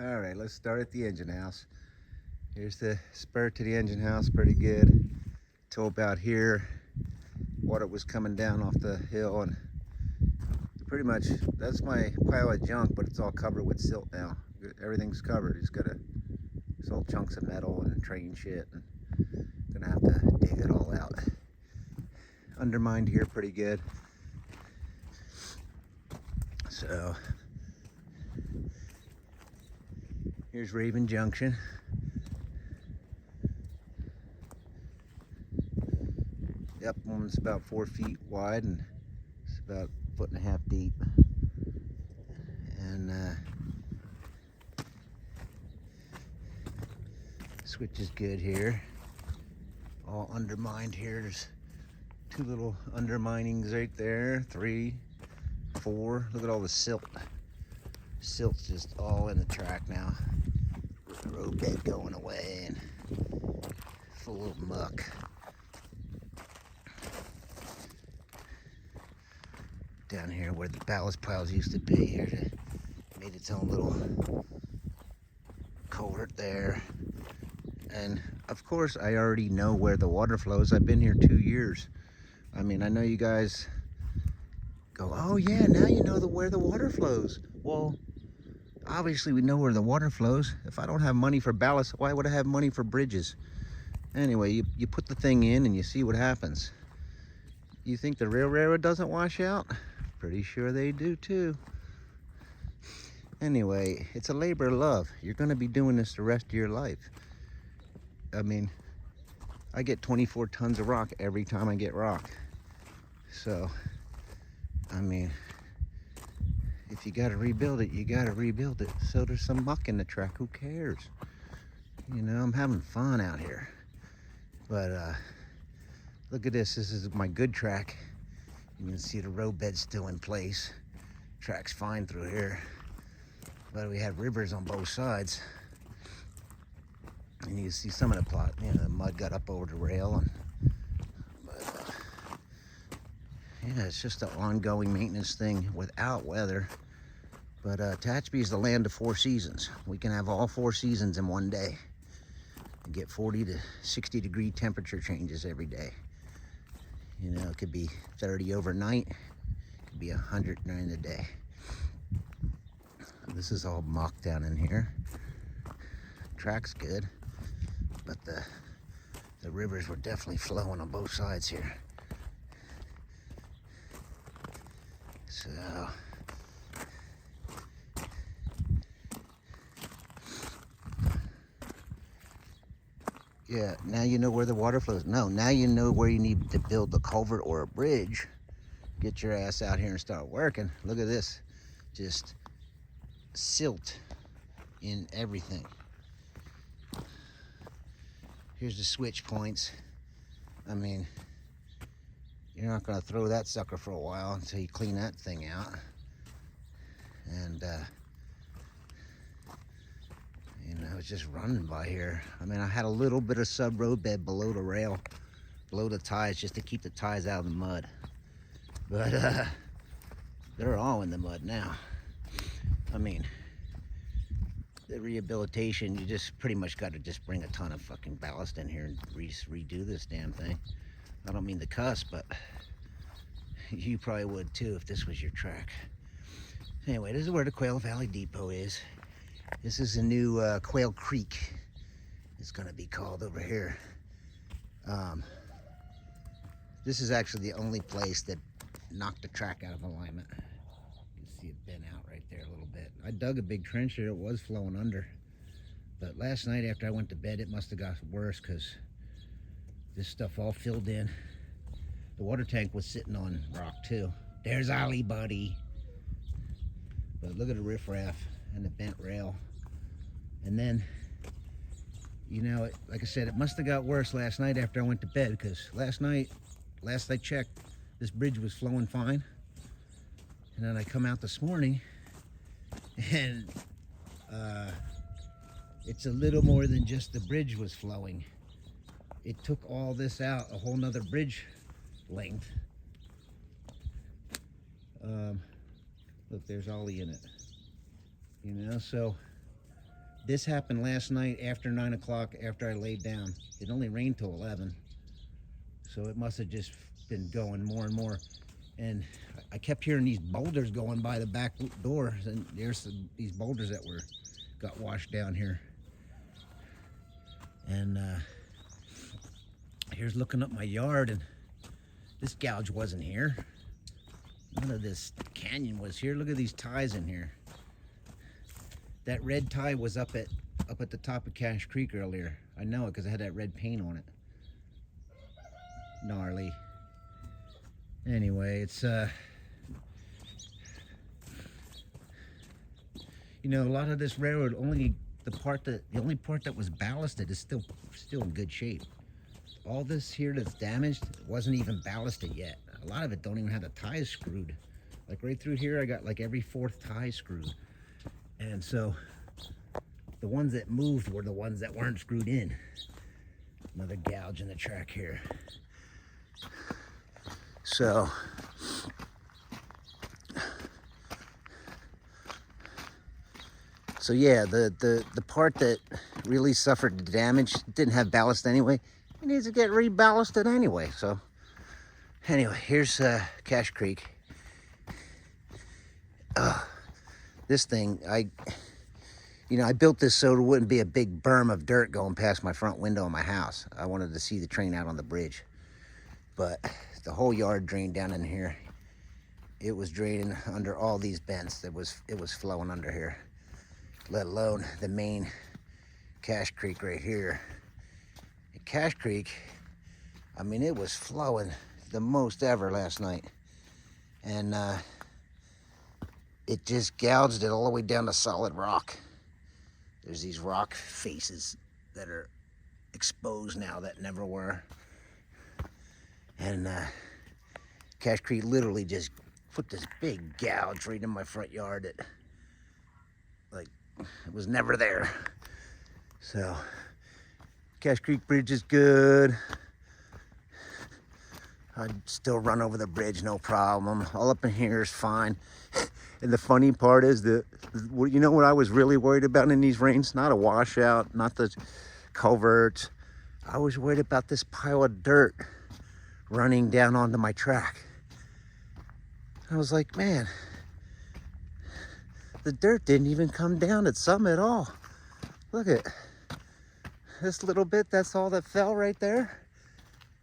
All right, let's start at the engine house. Here's the spur to the engine house, pretty good. Till about here, water was coming down off the hill, and pretty much that's my pile of junk, but it's all covered with silt now. Everything's covered. It's got it's all chunks of metal and train shit, and gonna have to dig it all out. Undermined here pretty good. So here's Raven Junction. Yep, one's about 4 feet wide and it's about 1.5 feet deep. And switch is good here. All undermined here. There's 2 little underminings right there. 3, 4. Look at all the silt. Silt's just all in the track now. Road bed going away and full of muck. Down here where the ballast piles used to be, here it made its own little culvert there. And of course I already know where the water flows. I've been here 2 years. I mean, I know you guys go, oh yeah, now you know where the water flows. Well, obviously we know where the water flows. If I don't have money for ballast, why would I have money for bridges? Anyway, you put the thing in and you see what happens. You think the railroad doesn't wash out? Pretty sure they do too. Anyway, it's a labor of love. You're gonna be doing this the rest of your life. I mean, I get 24 tons of rock every time I get rock. So, I mean, if you gotta rebuild it, you gotta rebuild it. So there's some muck in the track, who cares? You know, I'm having fun out here. But look at this is my good track. You can see the road bed still in place. Track's fine through here. But we have rivers on both sides. And you can see some of the plot, you know, the mud got up over the rail. But yeah, it's just an ongoing maintenance thing without weather. But Tehachapi is the land of 4 seasons. We can have all 4 seasons in one day. And get 40 to 60 degree temperature changes every day. You know, it could be 30 overnight, it could be 100 during the day. This is all muck down in here. Track's good, but the rivers were definitely flowing on both sides here. So yeah, now you know where the water flows. No, now you know where you need to build a culvert or a bridge. Get your ass out here and start working. Look at this, just silt in everything. Here's the switch points. I mean, you're not gonna throw that sucker for a while until you clean that thing out. And you know, it's just running by here. I mean, I had a little bit of sub road bed below the rail, below the ties, just to keep the ties out of the mud. But they're all in the mud now. I mean, the rehabilitation, you just pretty much got to just bring a ton of fucking ballast in here and redo this damn thing. I don't mean to cuss, but you probably would too if this was your track. Anyway, this is where the Quail Valley Depot is. This is a new Quail Creek. It's gonna be called over here. This is actually the only place that knocked the track out of alignment. You can see it bent out right there a little bit. I dug a big trench there, it was flowing under. But last night after I went to bed, it must have got worse because this stuff all filled in. The water tank was sitting on rock too. There's Ollie, buddy. But look at the riffraff and the bent rail. And then, you know, like I said, it must have got worse last night after I went to bed, because last I checked, this bridge was flowing fine. And then I come out this morning and it's a little more than just the bridge was flowing. It took all this out, a whole nother bridge length. Look, there's Ollie in it. You know, so This happened last night after 9 o'clock after I laid down. It only rained till 11. So it must have just been going more and more. And I kept hearing these boulders going by the back door. And there's these boulders that got washed down here. And here's looking up my yard, and this gouge wasn't here. None of this canyon was here. Look at these ties in here. That red tie was up at the top of Cache Creek earlier. I know it because it had that red paint on it. Gnarly. Anyway, it's you know, a lot of this railroad, the only part that was ballasted is still in good shape. All this here that's damaged wasn't even ballasted yet. A lot of it don't even have the ties screwed. Like right through here, I got like every fourth tie screwed. And so the ones that moved were the ones that weren't screwed in. Another gouge in the track here. So yeah, the part that really suffered the damage didn't have ballast anyway. It needs to get reballasted anyway. So anyway, here's Cache Creek. This thing, I built this so there wouldn't be a big berm of dirt going past my front window of my house. I wanted to see the train out on the bridge. But the whole yard drained down in here. It was draining under all these bents. It was flowing under here, let alone the main Cache Creek right here. At Cache Creek, I mean, it was flowing the most ever last night. And it just gouged it all the way down to solid rock. There's these rock faces that are exposed now that never were. And Cache Creek literally just put this big gouge right in my front yard that, like, it was never there. So, Cache Creek Bridge is good. I'd still run over the bridge, no problem. All up in here is fine. And the funny part is that, you know what I was really worried about in these rains? Not a washout, not the culverts. I was worried about this pile of dirt running down onto my track. I was like, man, the dirt didn't even come down at some at all. Look at this little bit, that's all that fell right there.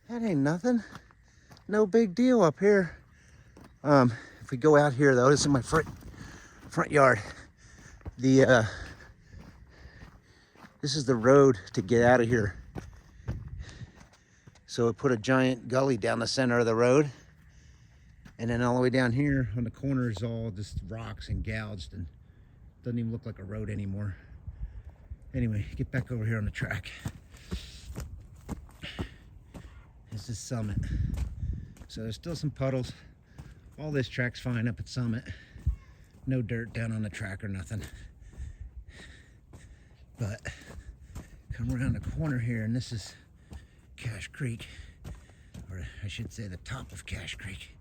That ain't nothing. No big deal up here. If we go out here though, this is my front yard. This is the road to get out of here. So it put a giant gully down the center of the road. And then all the way down here on the corner is all just rocks and gouged, and doesn't even look like a road anymore. Anyway, get back over here on the track. This is Summit. So there's still some puddles. All this track's fine up at Summit. No dirt down on the track or nothing. But come around the corner here, and this is Cache Creek, or I should say the top of Cache Creek.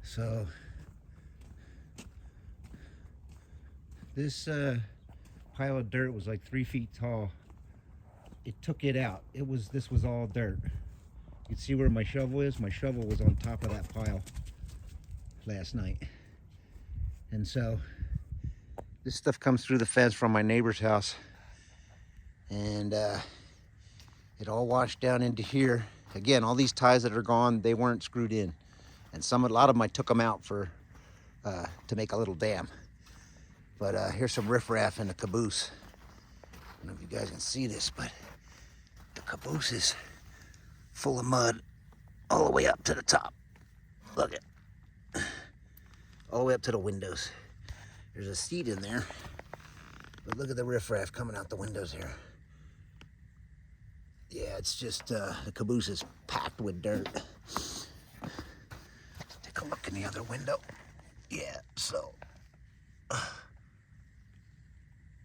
So this pile of dirt was like 3 feet tall. It took it out. This was all dirt. You can see where my shovel is. My shovel was on top of that pile last night. And so this stuff comes through the fence from my neighbor's house. And it all washed down into here. Again, all these ties that are gone, they weren't screwed in. And a lot of them I took them out to make a little dam. But here's some riffraff in a caboose. I don't know if you guys can see this, but the caboose is full of mud all the way up to the top. Look at, all the way up to the windows. There's a seat in there, but look at the riffraff coming out the windows here. Yeah, it's just, the caboose is packed with dirt. Take a look in the other window. Yeah, so,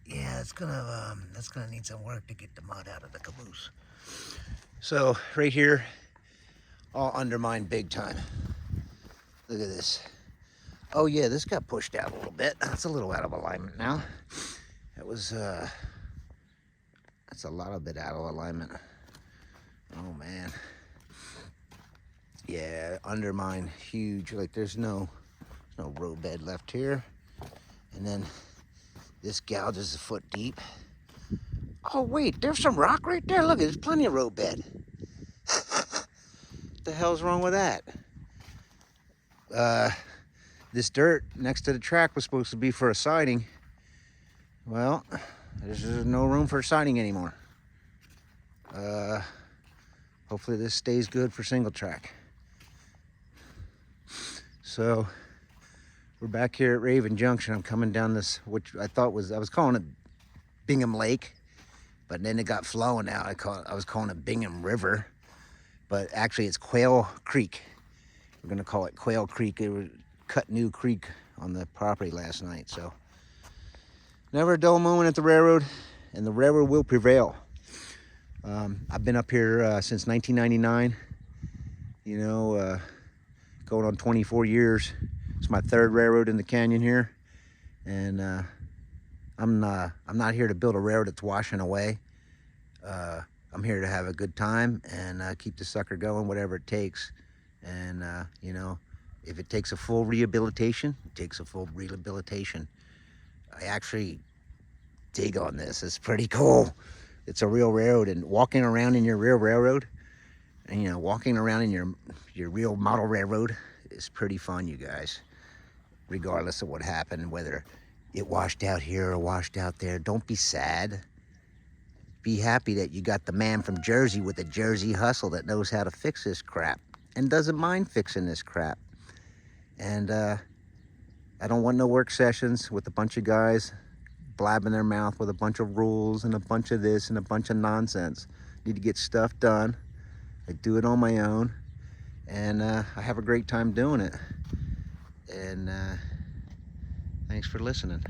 yeah, that's gonna need some work to get the mud out of the caboose. So, right here, all undermined big time. Look at this. Oh yeah, this got pushed out a little bit. That's a little out of alignment now. That was, that's a lot of bit out of alignment. Oh man. Yeah, undermine huge. Like there's no road bed left here. And then this gouge is a foot deep. Oh wait, there's some rock right there. Look, there's plenty of road bed. What the hell's wrong with that? This dirt next to the track was supposed to be for a siding. Well, there's no room for a siding anymore. Hopefully this stays good for single track. So we're back here at Raven Junction. I'm coming down this, which I was calling it Bingham Lake, but then it got flowing out. I was calling it Bingham River, but actually it's Quail Creek. We're gonna call it Quail Creek. It was cut new creek on the property last night. So never a dull moment at the railroad, and the railroad will prevail. I've been up here since 1999. You know, going on 24 years. It's my third railroad in the canyon here, and I'm not here to build a railroad that's washing away. I'm here to have a good time and keep the sucker going, whatever it takes. And you know, if it takes a full rehabilitation, it takes a full rehabilitation. I actually dig on this. It's pretty cool. It's a real railroad, and walking around in your real railroad, and you know, walking around in your real model railroad is pretty fun, you guys. Regardless of what happened, whether it washed out here or washed out there, don't be sad. Be happy that you got the man from Jersey with a Jersey hustle that knows how to fix this crap and doesn't mind fixing this crap. And I don't want no work sessions with a bunch of guys blabbing their mouth with a bunch of rules and a bunch of this and a bunch of nonsense. Need to get stuff done. I do it on my own, and I have a great time doing it. And thanks for listening.